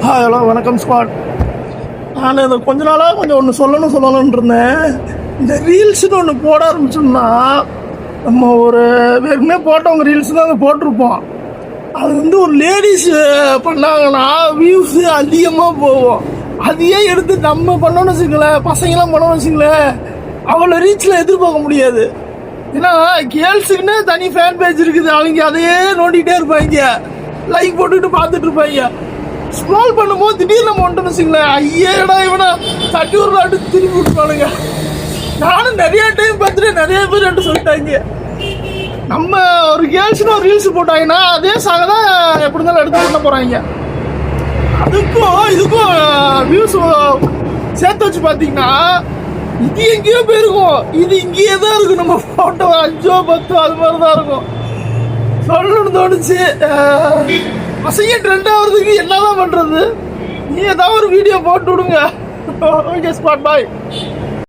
Hello வணக்கம் squad. நான் இதை கொஞ்ச நாளாக கொஞ்சம் ஒன்று சொல்லணும்னு இருந்தேன். இந்த ரீல்ஸ்னு ஒன்று போட ஆரம்பிச்சோம்னா, நம்ம ஒரு ஏற்கனவே போட்டவங்க ரீல்ஸ் தான் அதை போட்டிருப்போம். அது வந்து ஒரு லேடிஸ் பண்ணாங்கன்னா வியூஸு அதிகமாக போகும். அதையே எடுத்து நம்ம பண்ணோன்னு வச்சுங்களேன், பசங்களாம் பண்ணோன்னு வச்சுங்களேன், அவளை ரீச்சில் எதிர்பார்க்க முடியாது. ஏன்னா கேர்ள்ஸுக்குன்னு தனி ஃபேன் பேஜ் இருக்குது. அவங்க அதையே நோண்டிகிட்டே இருப்பாங்க, லைக் போட்டுக்கிட்டு பார்த்துட்டு இருப்பாங்க. ஸ்க்ரோல் பண்ணும்போது திடீர்னு நம்ம வந்துட்டோம்னு வச்சுங்களேன், ஐயேடா இவனை தட்டி ஒரு நாட்டு திரும்பி விட்டுருவானுங்க. நானும் நிறைய டைம் பார்த்துட்டு நிறைய பேர் என்கிட்ட சொல்லிட்டாங்க, நம்ம ஒரு கேர்ள்ஸ்னு ஒரு ரீல்ஸ் போட்டாங்கன்னா அதே சாங்க தான் எப்படி இருந்தாலும் எடுத்து பண்ண போகிறாங்க. அதுக்கும் இதுக்கும் வியூஸ் சேர்த்து வச்சு பார்த்தீங்கன்னா இது எங்கேயோ போயிருக்கும், இது இங்கேயே தான் இருக்கும். நம்ம ஃபோட்டோ 5 10 அது மாதிரி தான் இருக்கும். சொல்லணும்னு தோணுச்சு. பசங்க ட்ரெண்ட் ஆகிறதுக்கு என்னதான் பண்ணுறது? நீ ஏதாவது ஒரு வீடியோ போட்டு விடுங்க. ஓகே ஸ்பாட் பாய்.